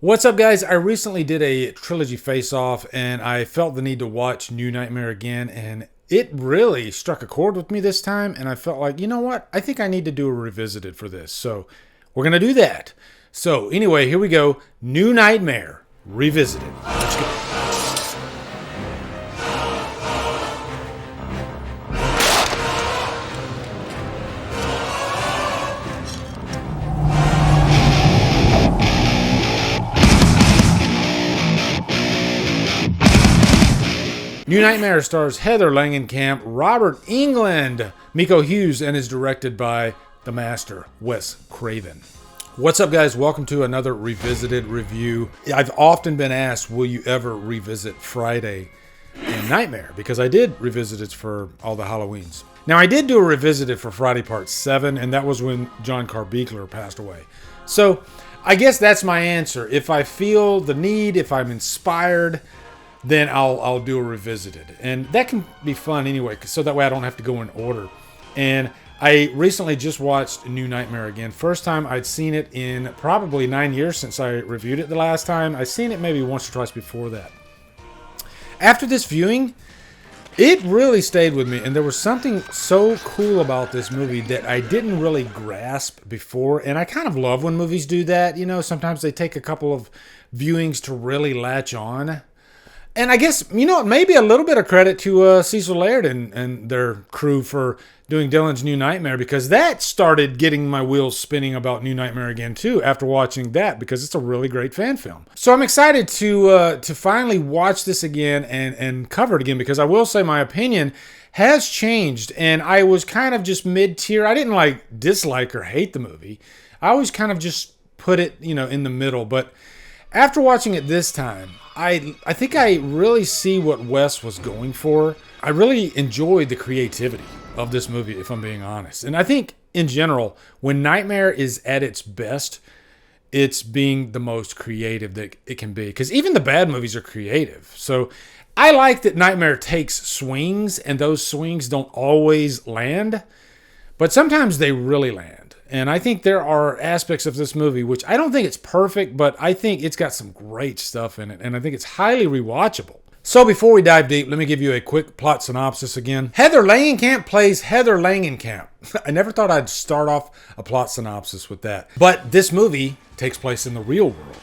What's up, guys? I recently did a Trilogy Faceoff, and I felt the need to watch New Nightmare again, and it really struck a chord with me this time, and I felt like, you know what? I think I need to do a revisited for this, so we're going to do that. So anyway, here we go. New Nightmare Revisited. Let's go. New Nightmare stars Heather Langenkamp, Robert Englund, Moo Hughes, and is directed by the master, Wes Craven. What's up, guys? Welcome to another Revisited review. I've often been asked, will you ever revisit Friday and Nightmare? Because I did revisit it for all the Halloweens. Now, I did do a Revisited for Friday Part 7, and that was when John Carbeekler passed away. So, I guess that's my answer. If I feel the need, if I'm inspired, then I'll do a revisited. And that can be fun anyway, so that way I don't have to go in order. And I recently just watched New Nightmare again. First time I'd seen it in probably 9 years since I reviewed it the last time. I'd seen it maybe once or twice before that. After this viewing, it really stayed with me. And there was something so cool about this movie that I didn't really grasp before. And I kind of love when movies do that. You know, sometimes they take a couple of viewings to really latch on. And I guess, you know, maybe a little bit of credit to Cecil Laird and their crew for doing Dylan's New Nightmare, because that started getting my wheels spinning about New Nightmare again, too, after watching that, because it's a really great fan film. So I'm excited to finally watch this again and cover it again, because I will say my opinion has changed, and I was kind of just mid-tier. I didn't dislike or hate the movie. I always kind of just put it, you know, in the middle, but after watching it this time, I think I really see what Wes was going for. I really enjoyed the creativity of this movie, if I'm being honest. And I think, in general, when Nightmare is at its best, it's being the most creative that it can be. Because even the bad movies are creative. So I like that Nightmare takes swings, and those swings don't always land. But sometimes they really land. And I think there are aspects of this movie, which I don't think it's perfect, but I think it's got some great stuff in it. And I think it's highly rewatchable. So before we dive deep, let me give you a quick plot synopsis again. Heather Langenkamp plays Heather Langenkamp. I never thought I'd start off a plot synopsis with that. But this movie takes place in the real world.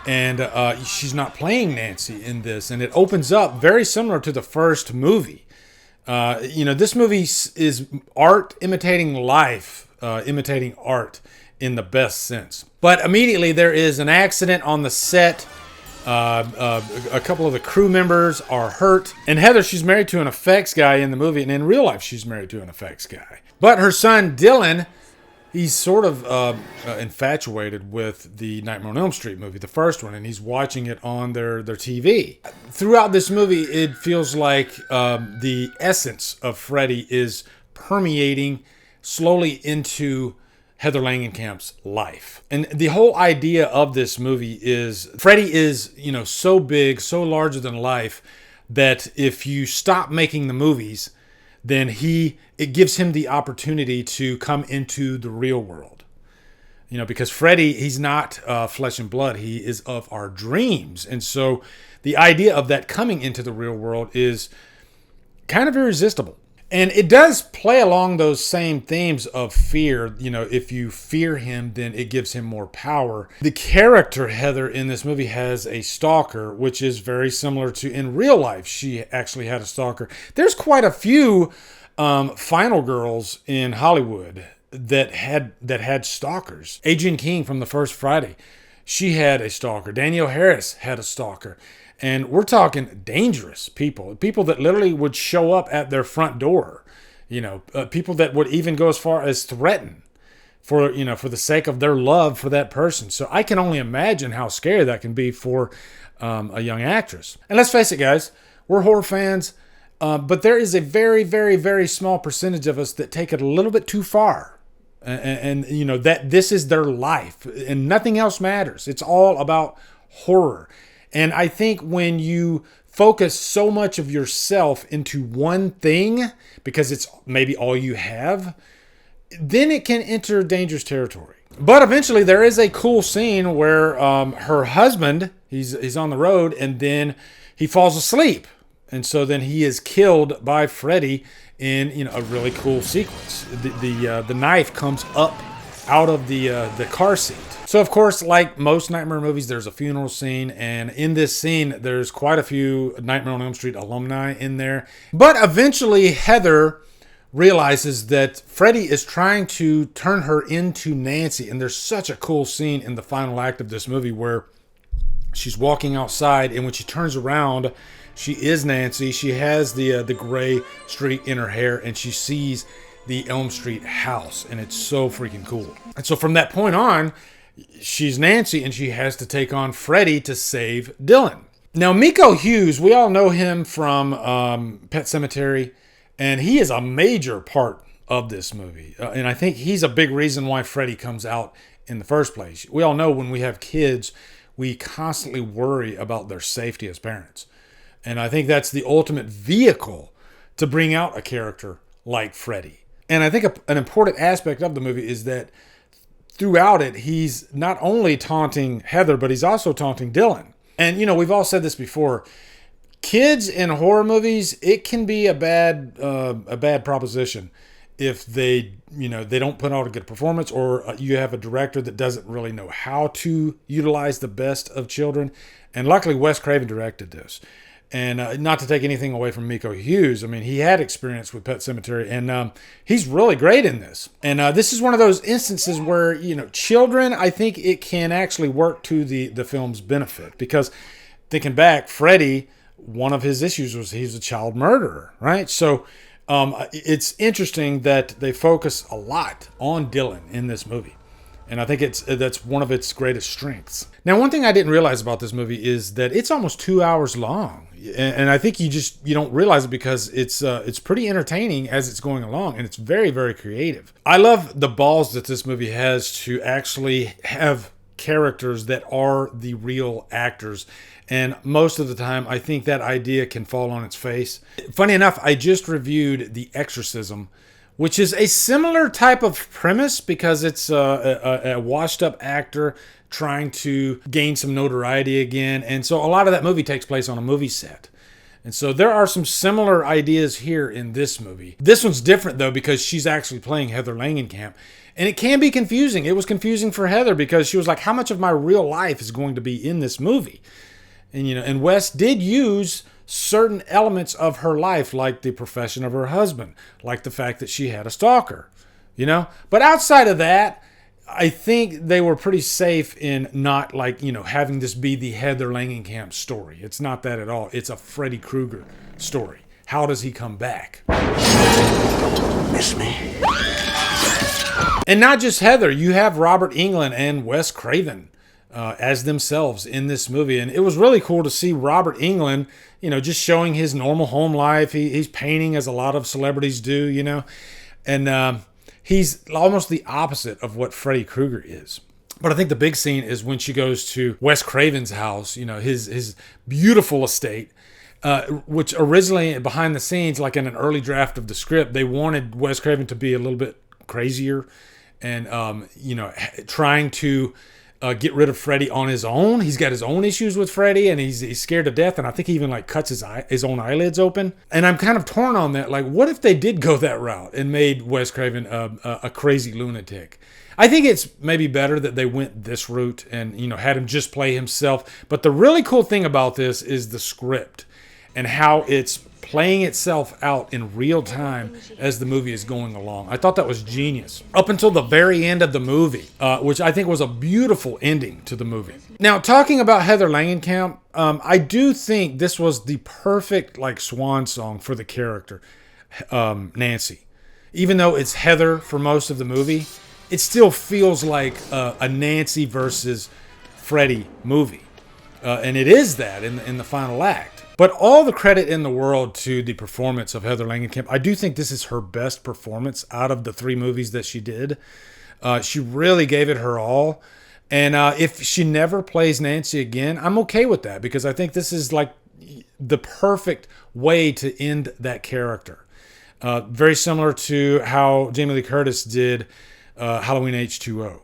And she's not playing Nancy in this. And it opens up very similar to the first movie. You know, this movie is art imitating life. Imitating art in the best sense. But immediately there is an accident on the set. A couple of the crew members are hurt. And Heather, she's married to an effects guy in the movie. And in real life, she's married to an effects guy. But her son, Dylan, he's sort of infatuated with the Nightmare on Elm Street movie, the first one. And he's watching it on their TV. Throughout this movie, it feels like the essence of Freddy is permeating slowly into Heather Langenkamp's life. And the whole idea of this movie is Freddy is, you know, so big, so larger than life that if you stop making the movies, then it gives him the opportunity to come into the real world. You know, because Freddy, he's not flesh and blood. He is of our dreams. And so the idea of that coming into the real world is kind of irresistible. And it does play along those same themes of fear. You know, if you fear him, then it gives him more power. The character Heather in this movie has a stalker, which is very similar to in real life. She actually had a stalker. There's quite a few final girls in Hollywood that had stalkers. Adrienne King from the first Friday, she had a stalker. Danielle Harris had a stalker. And we're talking dangerous people that literally would show up at their front door, you know, people that would even go as far as threaten for the sake of their love for that person. So I can only imagine how scary that can be for a young actress. And let's face it, guys, we're horror fans, but there is a very, very, very small percentage of us that take it a little bit too far. And you know, that this is their life and nothing else matters. It's all about horror. And I think when you focus so much of yourself into one thing, because it's maybe all you have, then it can enter dangerous territory. But eventually there is a cool scene where her husband, he's on the road, and then he falls asleep. And so then he is killed by Freddy in, you know, a really cool sequence. The knife comes up out of the car seat. So of course, like most Nightmare movies, there's a funeral scene, and in this scene, there's quite a few Nightmare on Elm Street alumni in there. But eventually, Heather realizes that Freddy is trying to turn her into Nancy, and there's such a cool scene in the final act of this movie where she's walking outside, and when she turns around, she is Nancy. She has the gray streak in her hair, and she sees the Elm Street house, and it's so freaking cool. And so from that point on, she's Nancy, and she has to take on Freddy to save Dylan. Now, Moo Hughes, we all know him from Pet Sematary, and he is a major part of this movie. And I think he's a big reason why Freddy comes out in the first place. We all know when we have kids, we constantly worry about their safety as parents. And I think that's the ultimate vehicle to bring out a character like Freddy. And I think an important aspect of the movie is that throughout it, he's not only taunting Heather, but he's also taunting Dylan. And, you know, we've all said this before. Kids in horror movies, it can be a bad proposition if they don't put out a good performance, or you have a director that doesn't really know how to utilize the best of children. And luckily, Wes Craven directed this. And not to take anything away from Moo Hughes, I mean, he had experience with Pet Sematary, and he's really great in this. And this is one of those instances where, you know, children, I think it can actually work to the film's benefit. Because thinking back, Freddy, one of his issues was he's a child murderer, right? So it's interesting that they focus a lot on Dylan in this movie. And I think that's one of its greatest strengths. Now, one thing I didn't realize about this movie is that it's almost 2 hours long. And I think you don't realize it because it's pretty entertaining as it's going along, and it's very, very creative. I love the balls that this movie has to actually have characters that are the real actors. And most of the time, I think that idea can fall on its face. Funny enough, I just reviewed The Exorcism, which is a similar type of premise because it's a washed-up actor trying to gain some notoriety again. And so a lot of that movie takes place on a movie set. And so there are some similar ideas here in this movie. This one's different, though, because she's actually playing Heather Langenkamp. And it can be confusing. It was confusing for Heather because she was like, how much of my real life is going to be in this movie? And, you know, and Wes did use certain elements of her life, like the profession of her husband, like the fact that she had a stalker, you know. But outside of that, I think they were pretty safe in not, like, you know, having this be the Heather Langenkamp story. It's not that at all. It's a Freddy Krueger story. How does he come back? Miss me. And not just Heather. You have Robert Englund and Wes Craven as themselves in this movie. And it was really cool to see Robert Englund, you know, just showing his normal home life. He's painting as a lot of celebrities do, you know. And he's almost the opposite of what Freddy Krueger is. But I think the big scene is when she goes to Wes Craven's house, you know, his beautiful estate, which originally behind the scenes, like in an early draft of the script, they wanted Wes Craven to be a little bit crazier and, you know, trying to get rid of Freddy on his own. He's got his own issues with Freddy, and he's scared to death. And I think he even like cuts his own eyelids open. And I'm kind of torn on that. Like, what if they did go that route and made Wes Craven a crazy lunatic? I think it's maybe better that they went this route and, you know, had him just play himself. But the really cool thing about this is the script and how it's playing itself out in real time as the movie is going along. I thought that was genius. Up until the very end of the movie, which I think was a beautiful ending to the movie. Now, talking about Heather Langenkamp, I do think this was the perfect like swan song for the character, Nancy. Even though it's Heather for most of the movie, it still feels like a Nancy versus Freddy movie. And it is that in the final act. But all the credit in the world to the performance of Heather Langenkamp. I do think this is her best performance out of the 3 movies that she did. She really gave it her all. And if she never plays Nancy again, I'm okay with that because I think this is like the perfect way to end that character. Very similar to how Jamie Lee Curtis did Halloween H2O.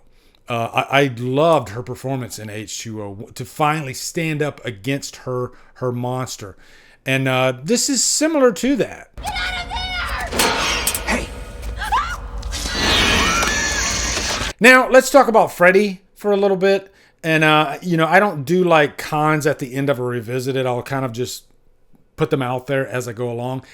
I loved her performance in H2O to finally stand up against her monster. And this is similar to that. Get out of there! Hey! Now, let's talk about Freddy for a little bit. And, I don't do like cons at the end of a revisited. I'll kind of just put them out there as I go along.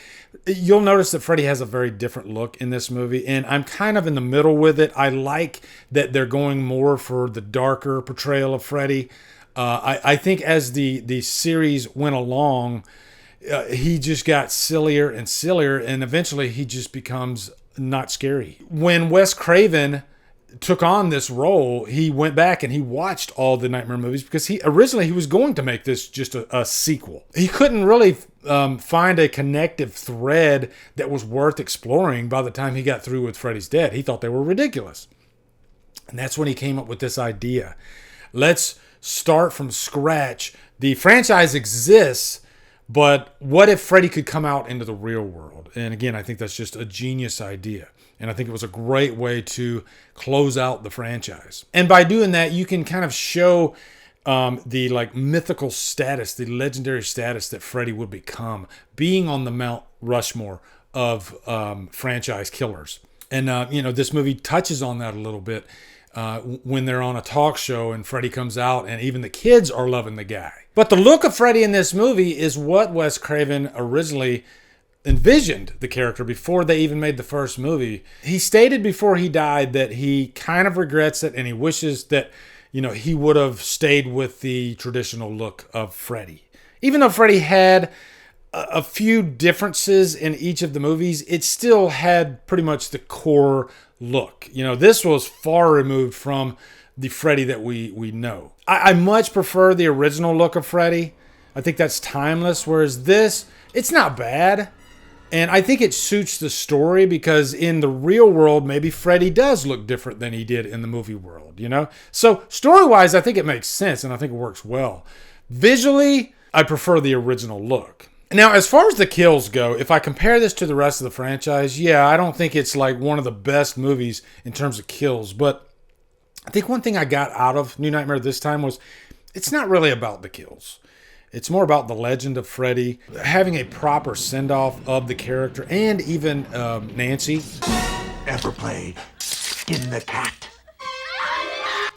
You'll notice that Freddy has a very different look in this movie, and I'm kind of in the middle with it. I like that they're going more for the darker portrayal of Freddy. I think as the series went along, he just got sillier and sillier, and eventually he just becomes not scary. When Wes Craven took on this role, he went back and he watched all the Nightmare movies because he originally was going to make this just a sequel. He couldn't really find a connective thread that was worth exploring by the time he got through with Freddy's Dead. He thought they were ridiculous. And that's when he came up with this idea. Let's start from scratch. The franchise exists, but what if Freddy could come out into the real world? And again, I think that's just a genius idea. And I think it was a great way to close out the franchise. And by doing that, you can kind of show the like mythical status, the legendary status that Freddy would become, being on the Mount Rushmore of franchise killers. And, this movie touches on that a little bit when they're on a talk show and Freddy comes out and even the kids are loving the guy. But the look of Freddy in this movie is what Wes Craven originally envisioned the character before they even made the first movie. He stated before he died that he kind of regrets it and he wishes that, he would have stayed with the traditional look of Freddy. Even though Freddy had a few differences in each of the movies, it still had pretty much the core look. This was far removed from the Freddy that we know. I much prefer the original look of Freddy. I think that's timeless, whereas this, it's not bad. And I think it suits the story because in the real world, maybe Freddy does look different than he did in the movie world, So story-wise, I think it makes sense and I think it works well. Visually, I prefer the original look. Now, as far as the kills go, if I compare this to the rest of the franchise, I don't think it's like one of the best movies in terms of kills. But I think one thing I got out of New Nightmare this time was it's not really about the kills. It's more about the legend of Freddy, having a proper send-off of the character, and even Nancy. Ever played in the cat?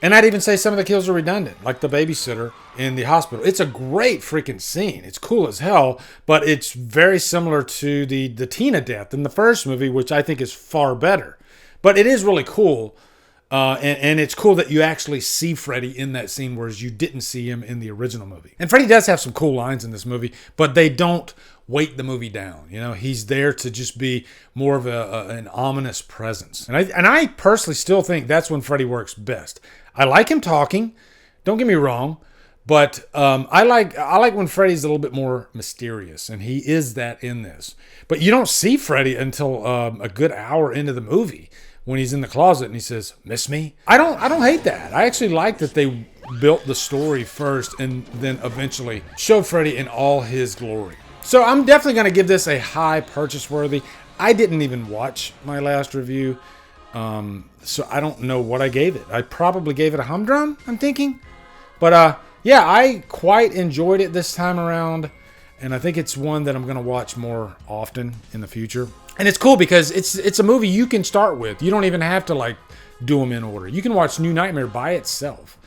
And I'd even say some of the kills are redundant, like the babysitter in the hospital. It's a great freaking scene. It's cool as hell, but it's very similar to the Tina death in the first movie, which I think is far better. But it is really cool. And it's cool that you actually see Freddy in that scene, whereas you didn't see him in the original movie. And Freddy does have some cool lines in this movie, but they don't weight the movie down. He's there to just be more of an ominous presence. And I personally still think that's when Freddy works best. I like him talking, don't get me wrong, but I like when Freddy's a little bit more mysterious, and he is that in this. But you don't see Freddy until a good hour into the movie, when he's in the closet and he says, "Miss me?" I don't hate that. I actually like that they built the story first and then eventually showed Freddy in all his glory. So I'm definitely going to give this a high purchase worthy. I didn't even watch my last review, so I don't know what I gave it. I probably gave it a HUMDRUM, I'm thinking. But I quite enjoyed it this time around, and I think it's one that I'm going to watch more often in the future. And it's cool because it's a movie you can start with. You don't even have to do them in order. You can watch New Nightmare by itself,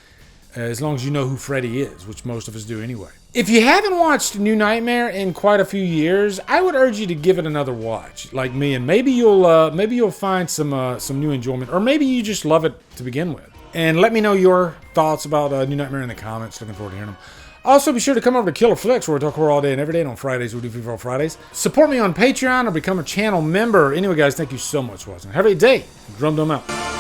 as long as you know who Freddy is, which most of us do anyway. If you haven't watched New Nightmare in quite a few years, I would urge you to give it another watch, like me, and maybe you'll find some new enjoyment, or maybe you just love it to begin with. And let me know your thoughts about New Nightmare in the comments. Looking forward to hearing them. Also, be sure to come over to Killer Flicks, where we talk horror all day and every day. And on Fridays, we do Free For All Fridays. Support me on Patreon or become a channel member. Anyway, guys, thank you so much for watching. Have a great day. Drumdum out.